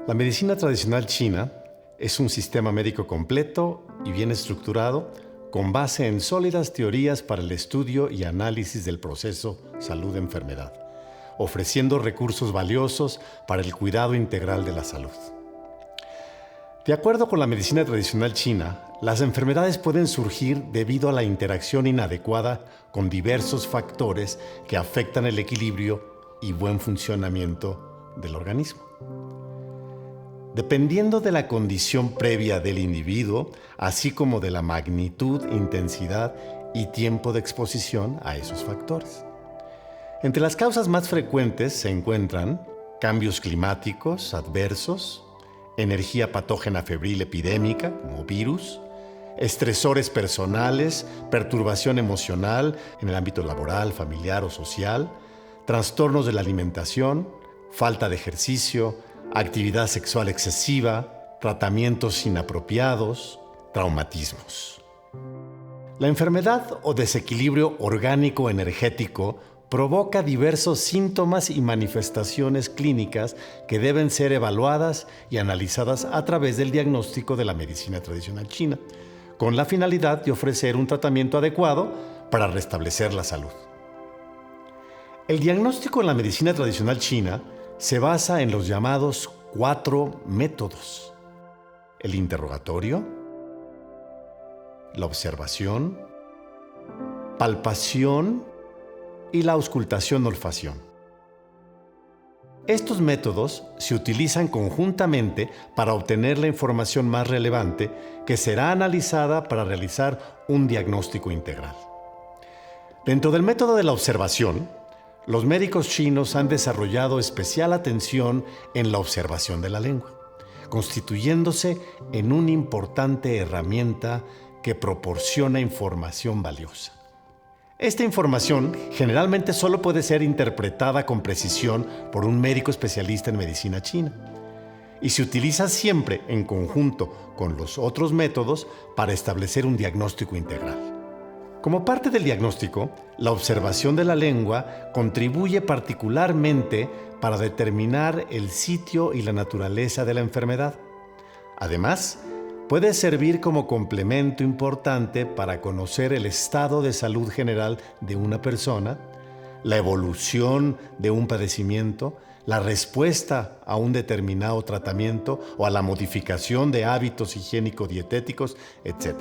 La medicina tradicional china es un sistema médico completo y bien estructurado con base en sólidas teorías para el estudio y análisis del proceso salud-enfermedad, ofreciendo recursos valiosos para el cuidado integral de la salud. De acuerdo con la medicina tradicional china, las enfermedades pueden surgir debido a la interacción inadecuada con diversos factores que afectan el equilibrio y buen funcionamiento del organismo. Dependiendo de la condición previa del individuo, así como de la magnitud, intensidad y tiempo de exposición a esos factores. Entre las causas más frecuentes se encuentran cambios climáticos adversos, energía patógena febril epidémica, como virus, estresores personales, perturbación emocional en el ámbito laboral, familiar o social, trastornos de la alimentación, falta de ejercicio, actividad sexual excesiva, tratamientos inapropiados, traumatismos. La enfermedad o desequilibrio orgánico-energético provoca diversos síntomas y manifestaciones clínicas que deben ser evaluadas y analizadas a través del diagnóstico de la medicina tradicional china, con la finalidad de ofrecer un tratamiento adecuado para restablecer la salud. El diagnóstico en la medicina tradicional china se basa en los llamados 4 métodos: el interrogatorio, la observación, palpación y la auscultación-olfacción. Estos métodos se utilizan conjuntamente para obtener la información más relevante que será analizada para realizar un diagnóstico integral. Dentro del método de la observación, los médicos chinos han desarrollado especial atención en la observación de la lengua, constituyéndose en una importante herramienta que proporciona información valiosa. Esta información generalmente solo puede ser interpretada con precisión por un médico especialista en medicina china y se utiliza siempre en conjunto con los otros métodos para establecer un diagnóstico integral. Como parte del diagnóstico, la observación de la lengua contribuye particularmente para determinar el sitio y la naturaleza de la enfermedad. Además, puede servir como complemento importante para conocer el estado de salud general de una persona, la evolución de un padecimiento, la respuesta a un determinado tratamiento o a la modificación de hábitos higiénico-dietéticos, etc.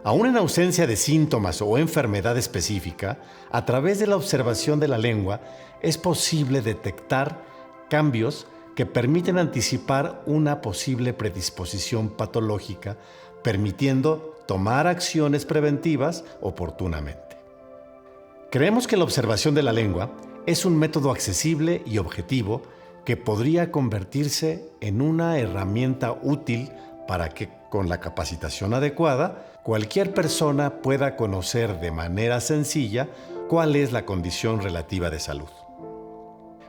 Aún en ausencia de síntomas o enfermedad específica, a través de la observación de la lengua es posible detectar cambios que permiten anticipar una posible predisposición patológica, permitiendo tomar acciones preventivas oportunamente. Creemos que la observación de la lengua es un método accesible y objetivo que podría convertirse en una herramienta útil para que, con la capacitación adecuada, cualquier persona pueda conocer de manera sencilla cuál es la condición relativa de salud.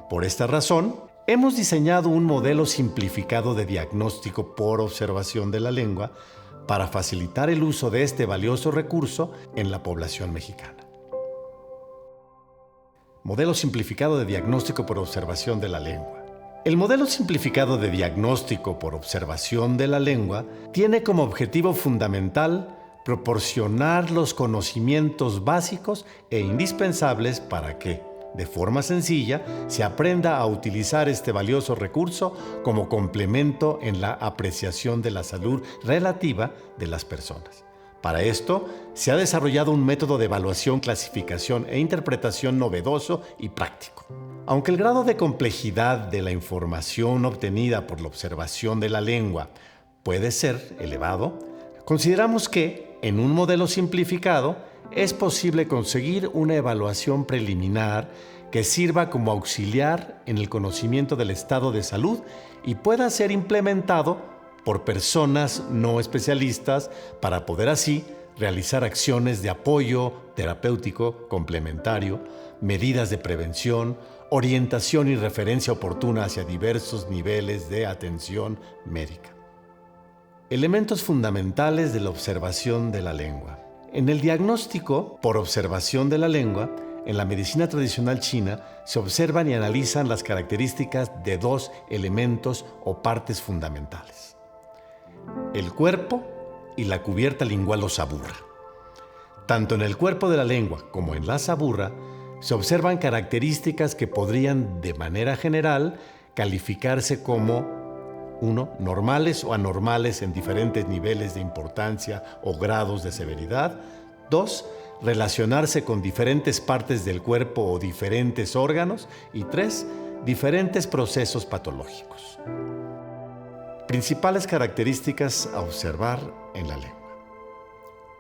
Por esta razón, hemos diseñado un modelo simplificado de diagnóstico por observación de la lengua para facilitar el uso de este valioso recurso en la población mexicana. Modelo simplificado de diagnóstico por observación de la lengua. El modelo simplificado de diagnóstico por observación de la lengua tiene como objetivo fundamental proporcionar los conocimientos básicos e indispensables para que, de forma sencilla, se aprenda a utilizar este valioso recurso como complemento en la apreciación de la salud relativa de las personas. Para esto, se ha desarrollado un método de evaluación, clasificación e interpretación novedoso y práctico. Aunque el grado de complejidad de la información obtenida por la observación de la lengua puede ser elevado, consideramos que, en un modelo simplificado, es posible conseguir una evaluación preliminar que sirva como auxiliar en el conocimiento del estado de salud y pueda ser implementado por personas no especialistas para poder así realizar acciones de apoyo terapéutico complementario, medidas de prevención, orientación y referencia oportuna hacia diversos niveles de atención médica. Elementos fundamentales de la observación de la lengua. En el diagnóstico por observación de la lengua, en la medicina tradicional china se observan y analizan las características de dos elementos o partes fundamentales: el cuerpo y la cubierta lingual o saburra. Tanto en el cuerpo de la lengua como en la saburra se observan características que podrían, de manera general, calificarse como 1. Normales o anormales en diferentes niveles de importancia o grados de severidad. 2. Relacionarse con diferentes partes del cuerpo o diferentes órganos. Y 3. Diferentes procesos patológicos. Principales características a observar en la lengua.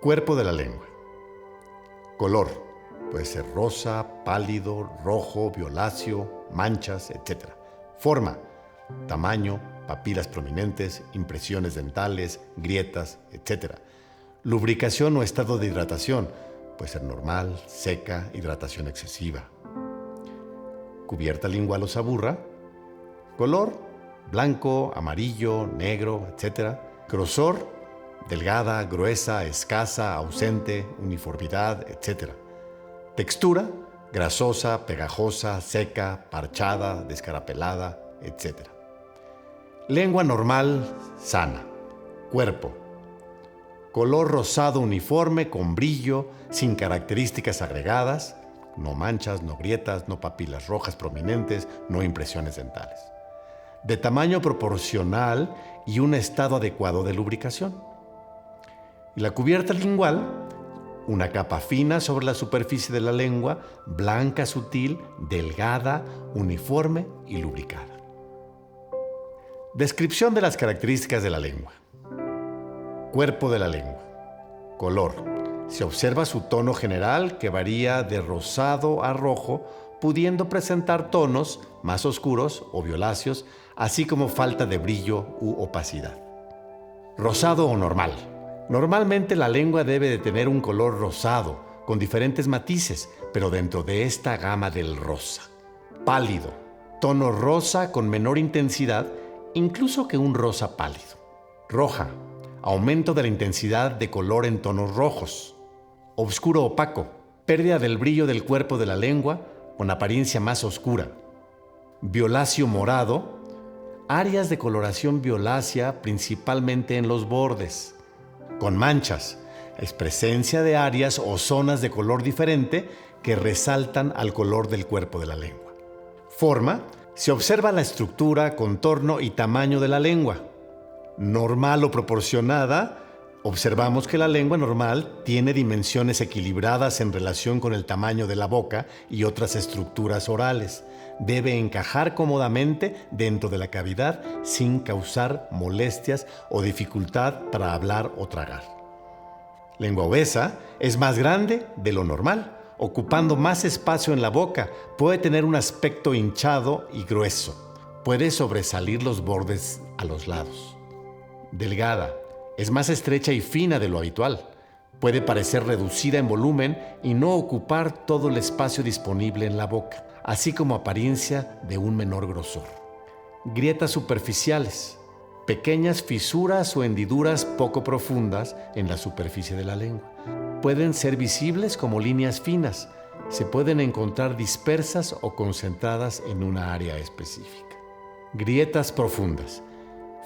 Cuerpo de la lengua. Color. Puede ser rosa, pálido, rojo, violáceo, manchas, etc. Forma. Tamaño, papilas prominentes, impresiones dentales, grietas, etc. Lubricación o estado de hidratación. Puede ser normal, seca, hidratación excesiva. Cubierta lingual o saburra. Color, blanco, amarillo, negro, etc. Grosor, delgada, gruesa, escasa, ausente, uniformidad, etc. Textura, grasosa, pegajosa, seca, parchada, descarapelada, etc. Lengua normal, sana. Cuerpo. Color rosado uniforme, con brillo, sin características agregadas. No manchas, no grietas, no papilas rojas prominentes, no impresiones dentales. De tamaño proporcional y un estado adecuado de lubricación. Y la cubierta lingual, una capa fina sobre la superficie de la lengua, blanca, sutil, delgada, uniforme y lubricada. Descripción de las características de la lengua. Cuerpo de la lengua. Color. Se observa su tono general, que varía de rosado a rojo, pudiendo presentar tonos más oscuros o violáceos, así como falta de brillo u opacidad. Rosado o normal. Normalmente la lengua debe de tener un color rosado, con diferentes matices, pero dentro de esta gama del rosa. Pálido. Tono rosa con menor intensidad, incluso que un rosa pálido. Roja. Aumento de la intensidad de color en tonos rojos. Obscuro opaco. Pérdida del brillo del cuerpo de la lengua, con apariencia más oscura. Violáceo morado. Áreas de coloración violácea principalmente en los bordes. Con manchas. Es presencia de áreas o zonas de color diferente que resaltan al color del cuerpo de la lengua. Forma. Se observa la estructura, contorno y tamaño de la lengua. Normal o proporcionada. Observamos que la lengua normal tiene dimensiones equilibradas en relación con el tamaño de la boca y otras estructuras orales. Debe encajar cómodamente dentro de la cavidad sin causar molestias o dificultad para hablar o tragar. Lengua obesa es más grande de lo normal, ocupando más espacio en la boca. Puede tener un aspecto hinchado y grueso. Puede sobresalir los bordes a los lados. Delgada. Es más estrecha y fina de lo habitual. Puede parecer reducida en volumen y no ocupar todo el espacio disponible en la boca, así como apariencia de un menor grosor. Grietas superficiales. Pequeñas fisuras o hendiduras poco profundas en la superficie de la lengua. Pueden ser visibles como líneas finas. Se pueden encontrar dispersas o concentradas en una área específica. Grietas profundas.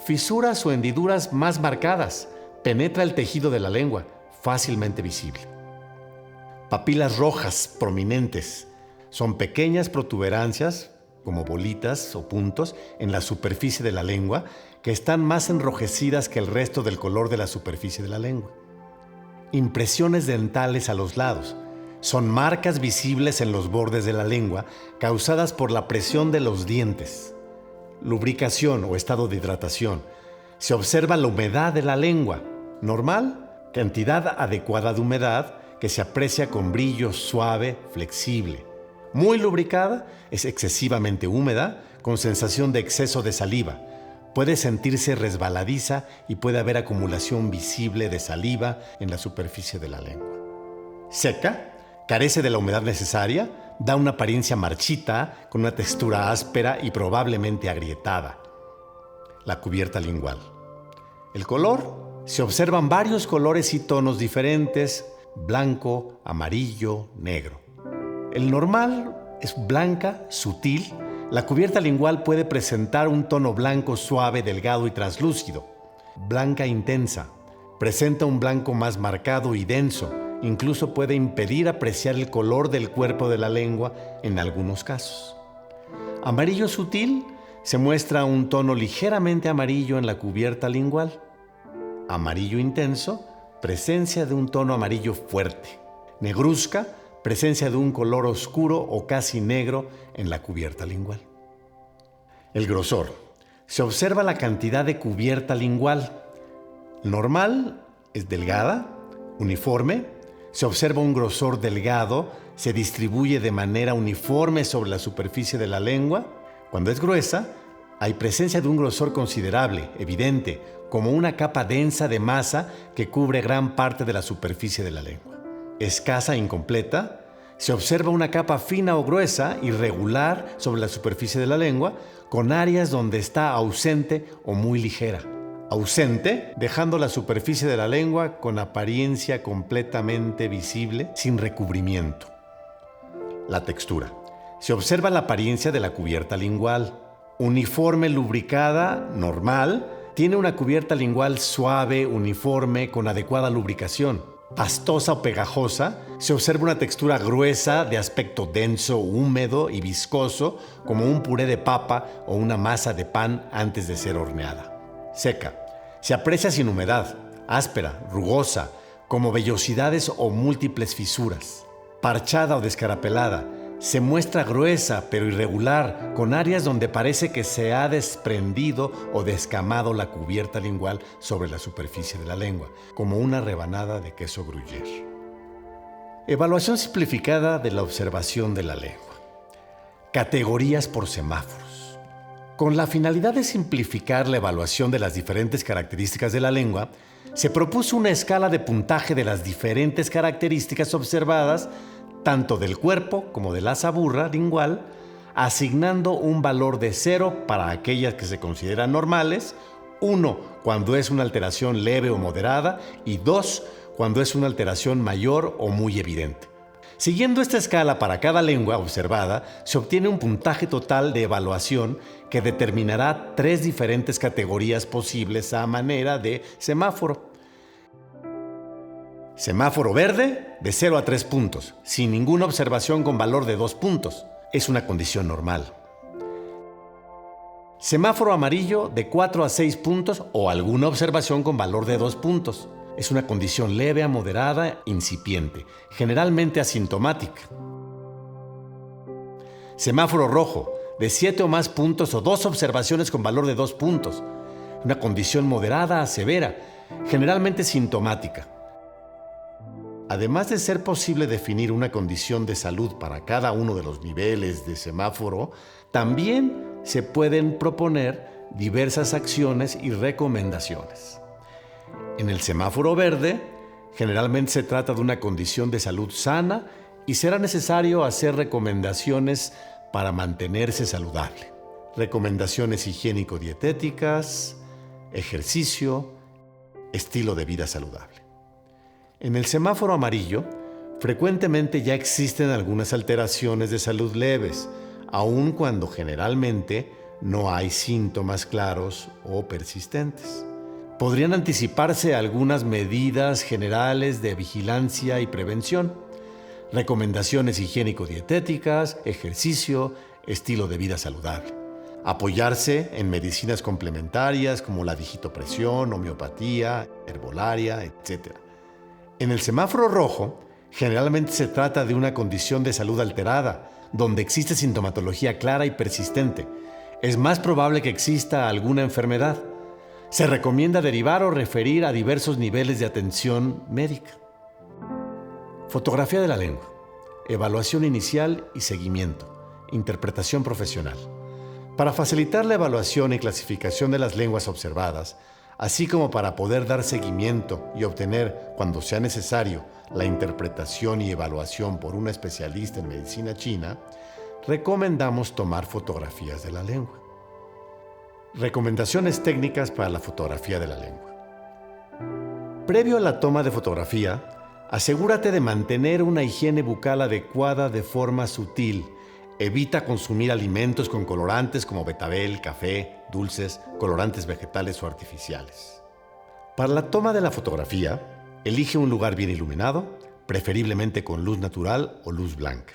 Fisuras o hendiduras más marcadas. Penetra el tejido de la lengua, fácilmente visible. Papilas rojas prominentes. Son pequeñas protuberancias, como bolitas o puntos, en la superficie de la lengua, que están más enrojecidas que el resto del color de la superficie de la lengua. Impresiones dentales a los lados. Son marcas visibles en los bordes de la lengua, causadas por la presión de los dientes. Lubricación o estado de hidratación. Se observa la humedad de la lengua. Normal, cantidad adecuada de humedad que se aprecia con brillo suave, flexible. Muy lubricada, es excesivamente húmeda, con sensación de exceso de saliva. Puede sentirse resbaladiza y puede haber acumulación visible de saliva en la superficie de la lengua. Seca, carece de la humedad necesaria, da una apariencia marchita, con una textura áspera y probablemente agrietada. La cubierta lingual. El color. Se observan varios colores y tonos diferentes: blanco, amarillo, negro. El normal es blanca, sutil. La cubierta lingual puede presentar un tono blanco suave, delgado y translúcido. Blanca intensa. Presenta un blanco más marcado y denso. Incluso puede impedir apreciar el color del cuerpo de la lengua en algunos casos. Amarillo sutil. Se muestra un tono ligeramente amarillo en la cubierta lingual. Amarillo intenso. Presencia de un tono amarillo fuerte. Negruzca. Presencia de un color oscuro o casi negro en la cubierta lingual. El grosor. Se observa la cantidad de cubierta lingual. Normal es delgada, uniforme. Se observa un grosor delgado, se distribuye de manera uniforme sobre la superficie de la lengua. Cuando es gruesa, hay presencia de un grosor considerable, evidente, como una capa densa de masa que cubre gran parte de la superficie de la lengua. Escasa e incompleta, se observa una capa fina o gruesa, irregular sobre la superficie de la lengua, con áreas donde está ausente o muy ligera. Ausente, dejando la superficie de la lengua con apariencia completamente visible, sin recubrimiento. La textura. Se observa la apariencia de la cubierta lingual. Uniforme, lubricada, normal. Tiene una cubierta lingual suave, uniforme, con adecuada lubricación. Pastosa o pegajosa, se observa una textura gruesa de aspecto denso, húmedo y viscoso, como un puré de papa o una masa de pan antes de ser horneada. Seca. Se aprecia sin humedad, áspera, rugosa, como vellosidades o múltiples fisuras. Parchada o descarapelada. Se muestra gruesa pero irregular, con áreas donde parece que se ha desprendido o descamado la cubierta lingual sobre la superficie de la lengua, como una rebanada de queso gruyère. Evaluación simplificada de la observación de la lengua. Categorías por semáforos. Con la finalidad de simplificar la evaluación de las diferentes características de la lengua, se propuso una escala de puntaje de las diferentes características observadas tanto del cuerpo como de la saburra lingual, asignando un valor de 0 para aquellas que se consideran normales, 1 cuando es una alteración leve o moderada y 2 cuando es una alteración mayor o muy evidente. Siguiendo esta escala para cada lengua observada, se obtiene un puntaje total de evaluación que determinará 3 diferentes categorías posibles a manera de semáforo. Semáforo verde, de 0 a 3 puntos, sin ninguna observación con valor de 2 puntos. Es una condición normal. Semáforo amarillo, de 4 a 6 puntos o alguna observación con valor de 2 puntos. Es una condición leve a moderada, incipiente, generalmente asintomática. Semáforo rojo, de 7 o más puntos o 2 observaciones con valor de 2 puntos. Una condición moderada a severa, generalmente sintomática. Además de ser posible definir una condición de salud para cada uno de los niveles de semáforo, también se pueden proponer diversas acciones y recomendaciones. En el semáforo verde, generalmente se trata de una condición de salud sana y será necesario hacer recomendaciones para mantenerse saludable. Recomendaciones higiénico-dietéticas, ejercicio, estilo de vida saludable. En el semáforo amarillo, frecuentemente ya existen algunas alteraciones de salud leves, aun cuando generalmente no hay síntomas claros o persistentes. Podrían anticiparse algunas medidas generales de vigilancia y prevención, recomendaciones higiénico-dietéticas, ejercicio, estilo de vida saludable. Apoyarse en medicinas complementarias como la digitopresión, homeopatía, herbolaria, etc. En el semáforo rojo, generalmente se trata de una condición de salud alterada, donde existe sintomatología clara y persistente. Es más probable que exista alguna enfermedad. Se recomienda derivar o referir a diversos niveles de atención médica. Fotografía de la lengua. Evaluación inicial y seguimiento. Interpretación profesional. Para facilitar la evaluación y clasificación de las lenguas observadas, así como para poder dar seguimiento y obtener, cuando sea necesario, la interpretación y evaluación por un especialista en medicina china, recomendamos tomar fotografías de la lengua. Recomendaciones técnicas para la fotografía de la lengua. Previo a la toma de fotografía, Asegúrate de mantener una higiene bucal adecuada de forma sutil. Evita consumir alimentos con colorantes como betabel, café, dulces, colorantes vegetales o artificiales. Para la toma de la fotografía, elige un lugar bien iluminado, preferiblemente con luz natural o luz blanca.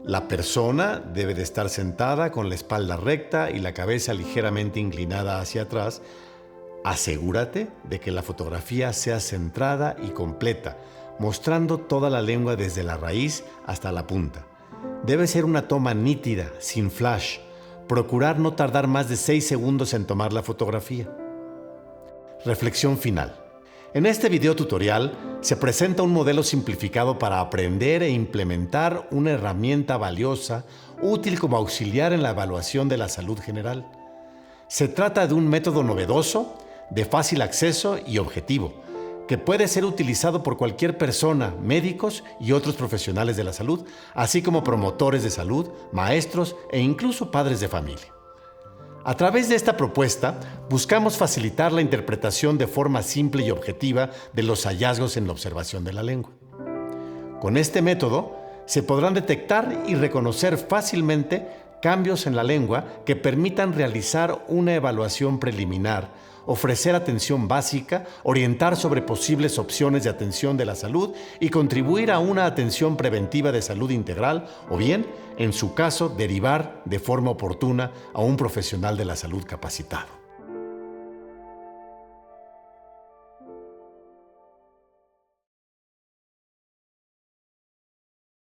La persona debe de estar sentada con la espalda recta y la cabeza ligeramente inclinada hacia atrás. Asegúrate de que la fotografía sea centrada y completa, mostrando toda la lengua desde la raíz hasta la punta. Debe ser una toma nítida, sin flash. Procurar no tardar más de 6 segundos en tomar la fotografía. Reflexión final. En este video tutorial se presenta un modelo simplificado para aprender e implementar una herramienta valiosa, útil como auxiliar en la evaluación de la salud general. Se trata de un método novedoso, de fácil acceso y objetivo, que puede ser utilizado por cualquier persona, médicos y otros profesionales de la salud, así como promotores de salud, maestros e incluso padres de familia. A través de esta propuesta, buscamos facilitar la interpretación de forma simple y objetiva de los hallazgos en la observación de la lengua. Con este método, se podrán detectar y reconocer fácilmente cambios en la lengua que permitan realizar una evaluación preliminar, ofrecer atención básica, orientar sobre posibles opciones de atención de la salud y contribuir a una atención preventiva de salud integral o bien, en su caso, derivar de forma oportuna a un profesional de la salud capacitado.